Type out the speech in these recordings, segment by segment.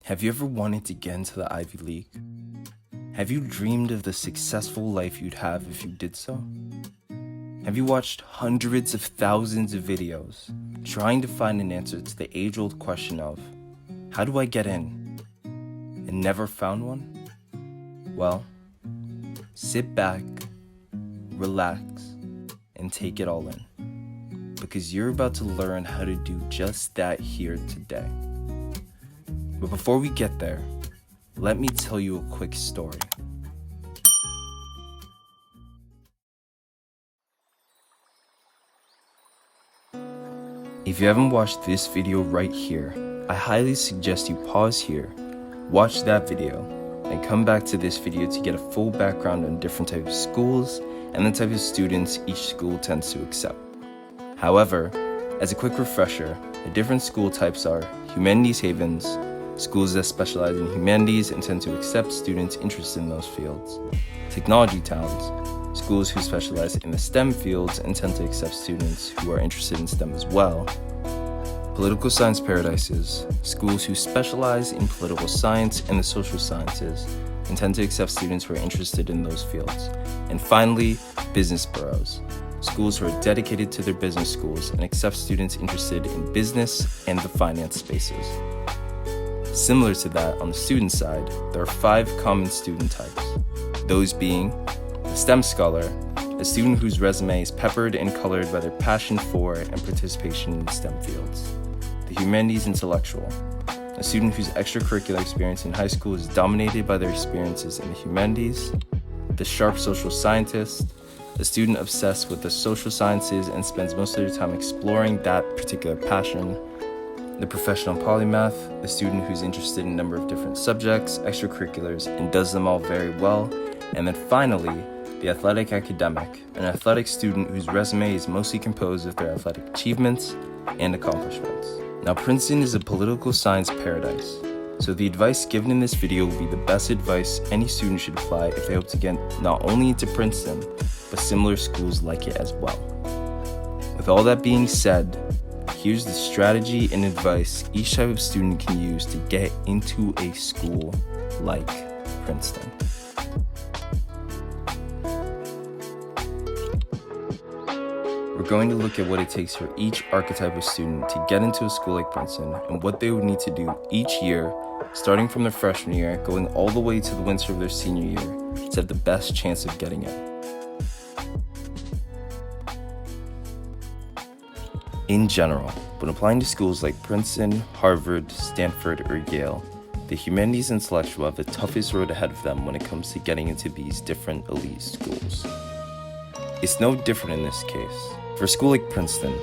Have you ever wanted to get into the Ivy League? Have you dreamed of the successful life you'd have if you did so? Have you watched hundreds of thousands of videos trying to find an answer to the age-old question of, how do I get in? And never found one? Well, sit back, relax, and take it all in. Because you're about to learn how to do just that here today. But before we get there, let me tell you a quick story. If you haven't watched this video right here, I highly suggest you pause here, watch that video, and come back to this video to get a full background on different types of schools and the type of students each school tends to accept. However, as a quick refresher, the different school types are Humanities Havens, schools that specialize in humanities and tend to accept students interested in those fields. Technology Towns, schools who specialize in the STEM fields and tend to accept students who are interested in STEM as well. Political Science Paradises, schools who specialize in political science and the social sciences and tend to accept students who are interested in those fields. And finally, Business Boroughs, schools who are dedicated to their business schools and accept students interested in business and the finance spaces. Similar to that, on the student side, there are 5 common student types. Those being the STEM Scholar, a student whose resume is peppered and colored by their passion for and participation in the STEM fields. The Humanities Intellectual, a student whose extracurricular experience in high school is dominated by their experiences in the humanities. The Sharp Social Scientist, a student obsessed with the social sciences and spends most of their time exploring that particular passion. The Professional Polymath, a student who's interested in a number of different subjects, extracurriculars, and does them all very well. And then finally, the Athletic Academic, an athletic student whose resume is mostly composed of their athletic achievements and accomplishments. Now, Princeton is a political science paradise, so the advice given in this video will be the best advice any student should apply if they hope to get not only into Princeton, but similar schools like it as well. With all that being said, here's the strategy and advice each type of student can use to get into a school like Princeton. We're going to look at what it takes for each archetype of student to get into a school like Princeton and what they would need to do each year, starting from their freshman year, going all the way to the winter of their senior year, to have the best chance of getting in. In general, when applying to schools like Princeton, Harvard, Stanford, or Yale, the humanities intellectual have the toughest road ahead of them when it comes to getting into these different elite schools. It's no different in this case. For a school like Princeton,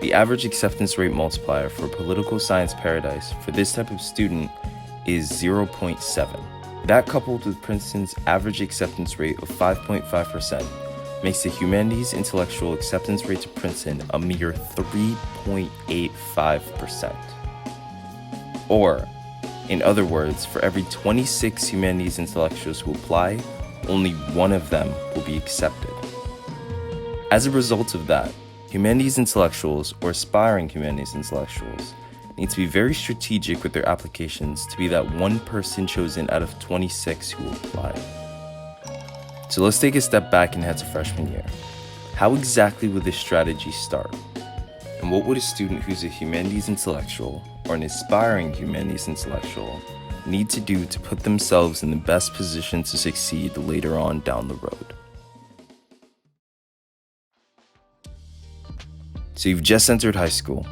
the average acceptance rate multiplier for a political science paradise for this type of student is 0.7. That, coupled with Princeton's average acceptance rate of 5.5%, makes the humanities intellectual acceptance rate to Princeton a mere 3.85%. Or, in other words, for every 26 humanities intellectuals who apply, only one of them will be accepted. As a result of that, humanities intellectuals, or aspiring humanities intellectuals, need to be very strategic with their applications to be that one person chosen out of 26 who apply. So let's take a step back and head to freshman year. How exactly would this strategy start? And what would a student who's a humanities intellectual or an aspiring humanities intellectual need to do to put themselves in the best position to succeed later on down the road? So you've just entered high school.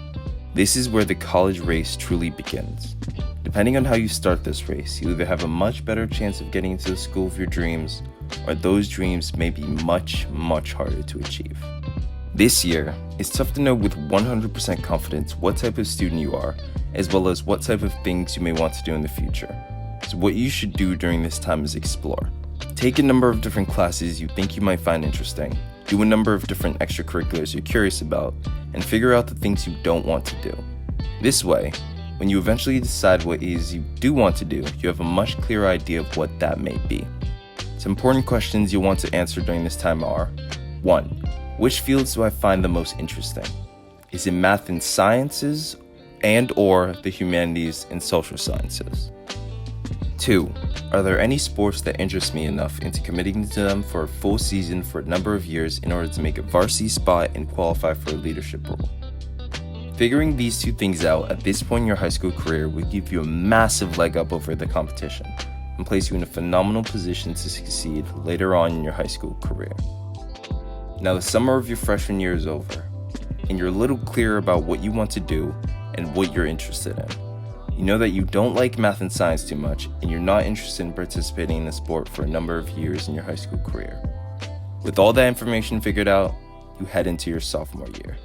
This is where the college race truly begins. Depending on how you start this race, you either have a much better chance of getting into the school of your dreams, or those dreams may be much, much harder to achieve. This year, it's tough to know with 100% confidence what type of student you are, as well as what type of things you may want to do in the future. So what you should do during this time is explore. Take a number of different classes you think you might find interesting, do a number of different extracurriculars you're curious about, and figure out the things you don't want to do. This way, when you eventually decide what it is you do want to do, you have a much clearer idea of what that may be. Some important questions you'll want to answer during this time are: 1. Which fields do I find the most interesting? Is it math and sciences and or the humanities and social sciences? 2. Are there any sports that interest me enough into committing to them for a full season for a number of years in order to make a varsity spot and qualify for a leadership role? Figuring these two things out at this point in your high school career will give you a massive leg up over the competition and place you in a phenomenal position to succeed later on in your high school career. Now the summer of your freshman year is over, and you're a little clearer about what you want to do and what you're interested in. You know that you don't like math and science too much, and you're not interested in participating in a sport for a number of years in your high school career. With all that information figured out, you head into your sophomore year.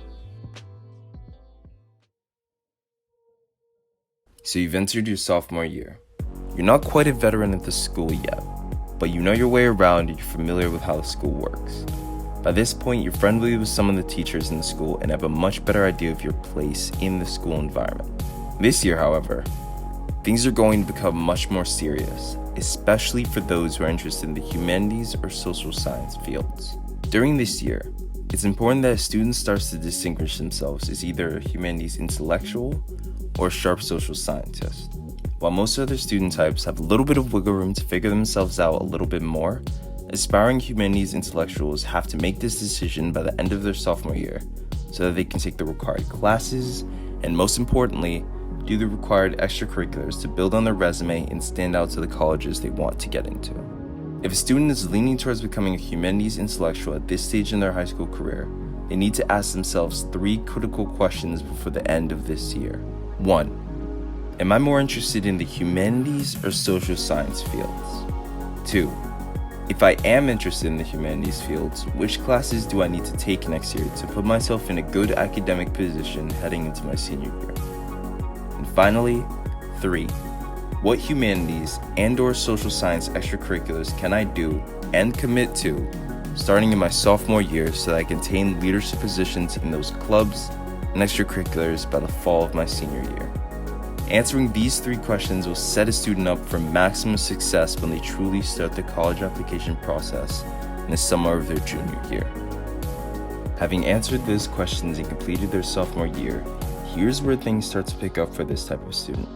So you've entered your sophomore year. You're not quite a veteran at the school yet, but you know your way around and you're familiar with how the school works. By this point, you're friendly with some of the teachers in the school and have a much better idea of your place in the school environment. This year, however, things are going to become much more serious, especially for those who are interested in the humanities or social science fields. During this year, it's important that a student starts to distinguish themselves as either a humanities intellectual or a sharp social scientist. While most other student types have a little bit of wiggle room to figure themselves out a little bit more, aspiring humanities intellectuals have to make this decision by the end of their sophomore year so that they can take the required classes and, most importantly, do the required extracurriculars to build on their resume and stand out to the colleges they want to get into. If a student is leaning towards becoming a humanities intellectual at this stage in their high school career, they need to ask themselves 3 critical questions before the end of this year. 1. Am I more interested in the humanities or social science fields? 2. If I am interested in the humanities fields, which classes do I need to take next year to put myself in a good academic position heading into my senior year? And finally, 3. What humanities and/or social science extracurriculars can I do and commit to starting in my sophomore year so that I can attain leadership positions in those clubs and extracurriculars by the fall of my senior year? Answering these 3 questions will set a student up for maximum success when they truly start the college application process in the summer of their junior year. Having answered those questions and completed their sophomore year, here's where things start to pick up for this type of student.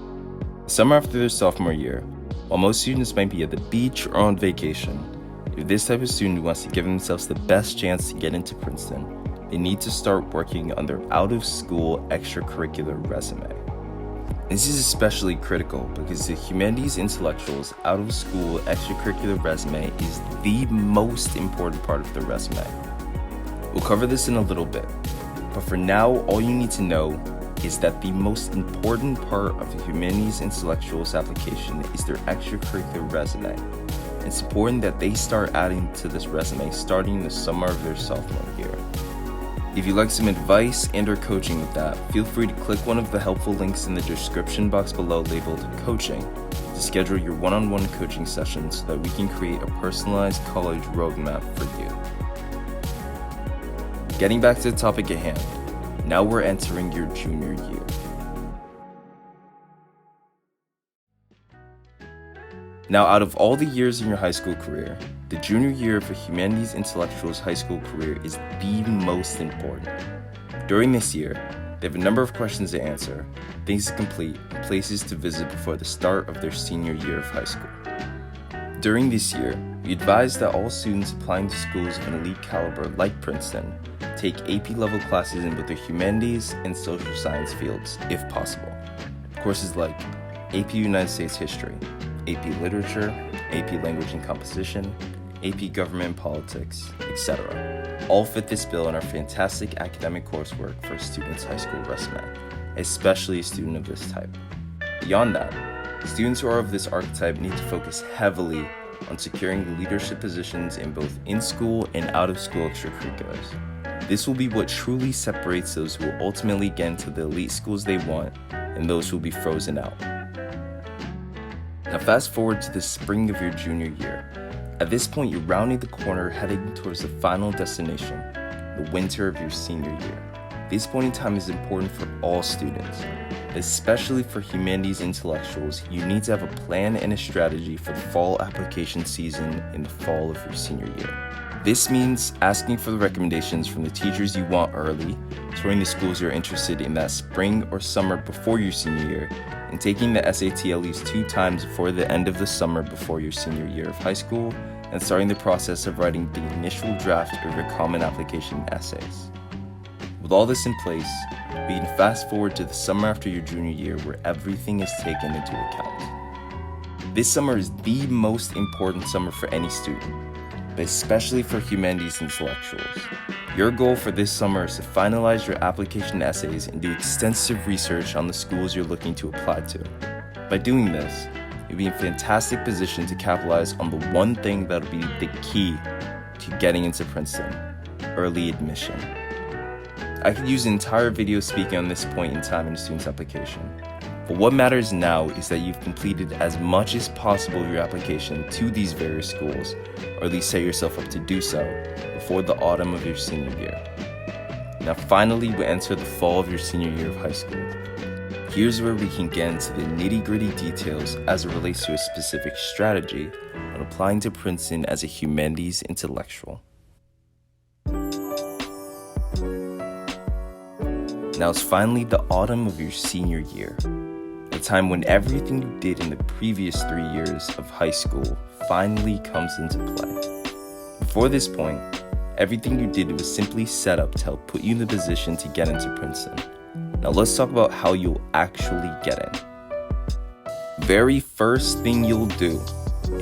The summer after their sophomore year, while most students might be at the beach or on vacation, if this type of student wants to give themselves the best chance to get into Princeton, they need to start working on their out-of-school extracurricular resume. This is especially critical because the humanities intellectual's out-of-school extracurricular resume is the most important part of the resume. We'll cover this in a little bit, but for now, all you need to know is that the most important part of the humanities intellectual's application is their extracurricular resume. It's important that they start adding to this resume starting in the summer of their sophomore year. If you'd like some advice and/or coaching with that, feel free to click one of the helpful links in the description box below labeled coaching to schedule your one-on-one coaching session so that we can create a personalized college roadmap for you. Getting back to the topic at hand, now we're entering your junior year. Now, out of all the years in your high school career, the junior year of a humanities intellectual's high school career is the most important. During this year, they have a number of questions to answer, things to complete, and places to visit before the start of their senior year of high school. During this year, we advise that all students applying to schools of an elite caliber like Princeton take AP level classes in both the humanities and social science fields, if possible. Courses like AP United States History, AP Literature, AP Language and Composition, AP Government and Politics, etc. all fit this bill and are fantastic academic coursework for a student's high school resume, especially a student of this type. Beyond that, students who are of this archetype need to focus heavily on securing leadership positions in both in-school and out-of-school extracurriculars. This will be what truly separates those who will ultimately get into the elite schools they want and those who will be frozen out. Now fast forward to the spring of your junior year. At this point, you're rounding the corner heading towards the final destination, the winter of your senior year. This point in time is important for all students, especially for humanities intellectuals. You need to have a plan and a strategy for the fall application season in the fall of your senior year. This means asking for the recommendations from the teachers you want early, touring the schools you're interested in that spring or summer before your senior year, and taking the SAT at least 2 times before the end of the summer before your senior year of high school, and starting the process of writing the initial draft of your common application essays. With all this in place, we can fast forward to the summer after your junior year where everything is taken into account. This summer is the most important summer for any student, but especially for humanities intellectuals. Your goal for this summer is to finalize your application essays and do extensive research on the schools you're looking to apply to. By doing this, you'll be in a fantastic position to capitalize on the one thing that'll be the key to getting into Princeton: early admission. I could use an entire video speaking on this point in time in a student's application, but what matters now is that you've completed as much as possible of your application to these various schools, or at least set yourself up to do so, before the autumn of your senior year. Now finally, we enter the fall of your senior year of high school. Here's where we can get into the nitty-gritty details as it relates to a specific strategy on applying to Princeton as a humanities intellectual. Now it's finally the autumn of your senior year, a time when everything you did in the previous 3 years of high school finally comes into play. Before this point, everything you did was simply set up to help put you in the position to get into Princeton. Now let's talk about how you'll actually get in. Very first thing you'll do,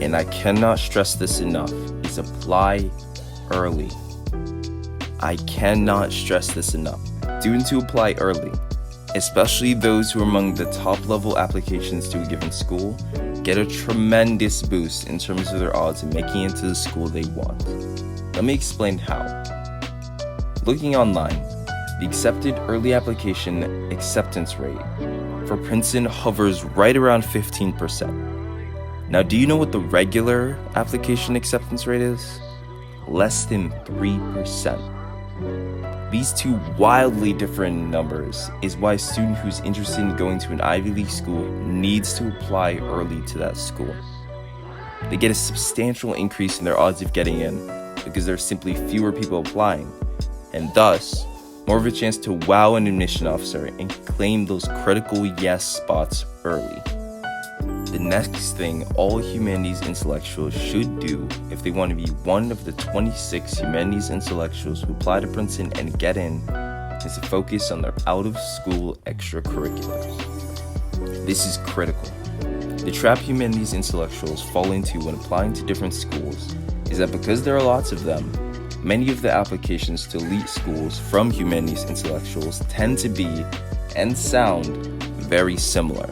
and I cannot stress this enough, is apply early. I cannot stress this enough. Students who apply early, especially those who are among the top level applications to a given school, get a tremendous boost in terms of their odds of making it to the school they want. Let me explain how. Looking online, the accepted early application acceptance rate for Princeton hovers right around 15%. Now, do you know what the regular application acceptance rate is? Less than 3%. These two wildly different numbers is why a student who's interested in going to an Ivy League school needs to apply early to that school. They get a substantial increase in their odds of getting in because there are simply fewer people applying, and thus, more of a chance to wow an admission officer and claim those critical yes spots early. The next thing all humanities intellectuals should do if they want to be one of the 26 humanities intellectuals who apply to Princeton and get in is to focus on their out-of-school extracurriculars. This is critical. The trap humanities intellectuals fall into when applying to different schools is that because there are lots of them, many of the applications to elite schools from humanities intellectuals tend to be and sound very similar.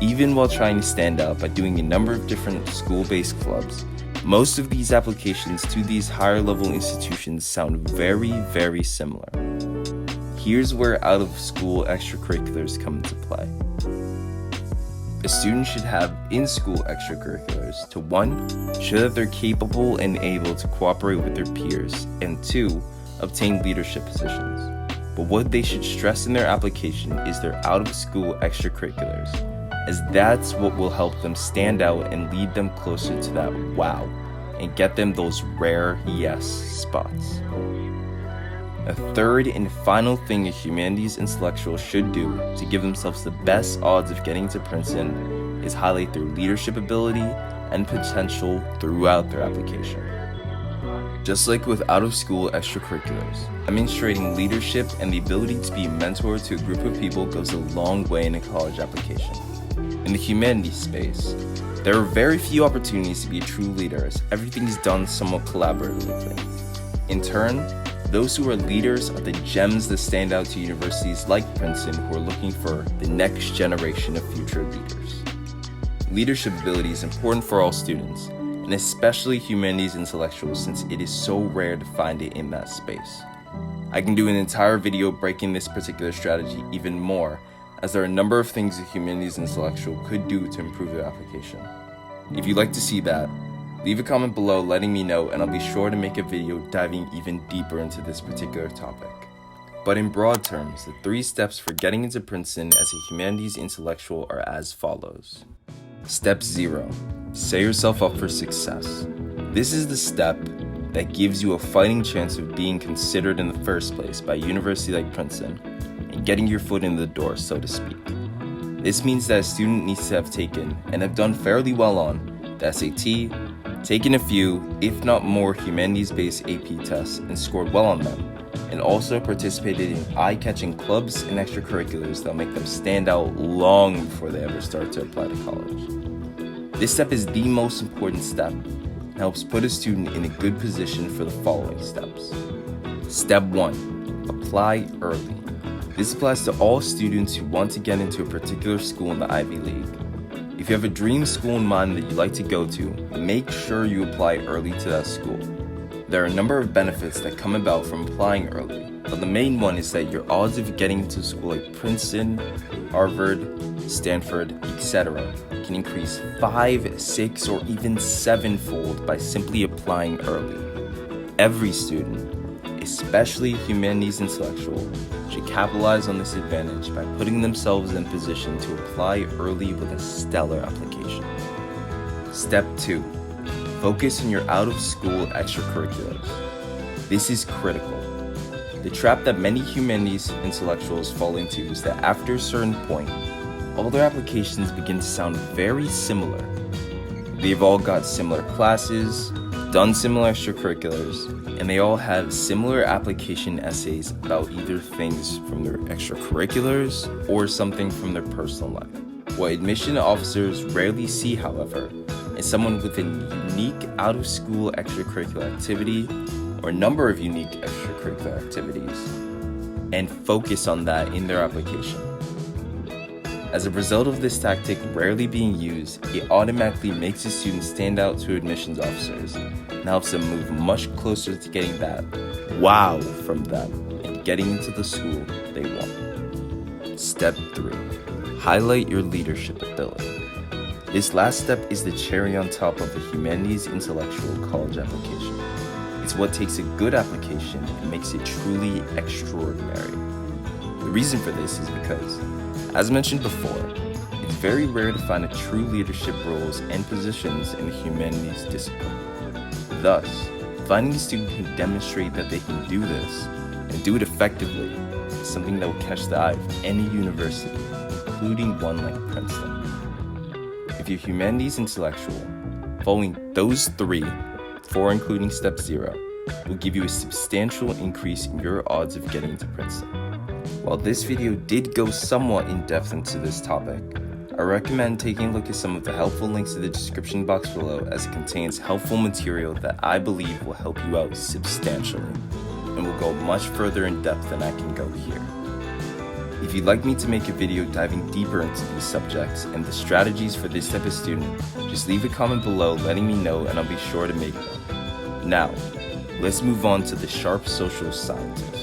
Even while trying to stand out by doing a number of different school-based clubs, most of these applications to these higher-level institutions sound very, very similar. Here's where out-of-school extracurriculars come into play. A student should have in-school extracurriculars to 1, show that they're capable and able to cooperate with their peers, and 2, obtain leadership positions. But what they should stress in their application is their out-of-school extracurriculars, as that's what will help them stand out and lead them closer to that wow, and get them those rare yes spots. A third and final thing a humanities intellectual should do to give themselves the best odds of getting to Princeton is highlight their leadership ability and potential throughout their application. Just like with out-of-school extracurriculars, demonstrating leadership and the ability to be a mentor to a group of people goes a long way in a college application. In the humanities space, there are very few opportunities to be a true leader as everything is done somewhat collaboratively. In turn, those who are leaders are the gems that stand out to universities like Princeton who are looking for the next generation of future leaders. Leadership ability is important for all students, and especially humanities intellectuals since it is so rare to find it in that space. I can do an entire video breaking this particular strategy even more, as there are a number of things a humanities intellectual could do to improve their application. If you'd like to see that, leave a comment below letting me know and I'll be sure to make a video diving even deeper into this particular topic. But in broad terms, the 3 steps for getting into Princeton as a humanities intellectual are as follows. Step 0. Set yourself up for success. This is the step that gives you a fighting chance of being considered in the first place by a university like Princeton and getting your foot in the door, so to speak. This means that a student needs to have taken, and have done fairly well on, the SAT, taken a few, if not more, humanities-based AP tests and scored well on them, and also participated in eye-catching clubs and extracurriculars that'll make them stand out long before they ever start to apply to college. This step is the most important step and helps put a student in a good position for the following steps. Step 1. Apply early. This applies to all students who want to get into a particular school in the Ivy League. If you have a dream school in mind that you'd like to go to, make sure you apply early to that school. There are a number of benefits that come about from applying early, but the main one is that your odds of getting into a school like Princeton, Harvard, Stanford, etc. can increase 5, 6, or even 7-fold by simply applying early. Every student, especially humanities intellectual, should capitalize on this advantage by putting themselves in position to apply early with a stellar application. Step 2. Focus on your out-of-school extracurriculars. This is critical. The trap that many humanities intellectuals fall into is that after a certain point, all their applications begin to sound very similar. They've all got similar classes, done similar extracurriculars, and they all have similar application essays about either things from their extracurriculars or something from their personal life. What admission officers rarely see, however, is someone with a unique out-of-school extracurricular activity or number of unique extracurricular activities, and focus on that in their application. As a result of this tactic rarely being used, it automatically makes a student stand out to admissions officers and helps them move much closer to getting that wow from them and getting into the school they want. Step 3. Highlight your leadership ability. This last step is the cherry on top of the humanities intellectual college application. It's what takes a good application and makes it truly extraordinary. The reason for this is because, as mentioned before, it's very rare to find a true leadership roles and positions in the humanities discipline. Thus, finding a student who demonstrate that they can do this and do it effectively is something that will catch the eye of any university, including one like Princeton. If you're humanities intellectual, following those 3, 4 including step 0, will give you a substantial increase in your odds of getting into Princeton. While this video did go somewhat in depth into this topic, I recommend taking a look at some of the helpful links in the description box below, as it contains helpful material that I believe will help you out substantially and will go much further in depth than I can go here. If you'd like me to make a video diving deeper into these subjects and the strategies for this type of student, just leave a comment below letting me know and I'll be sure to make one. Now, let's move on to the sharp social scientist.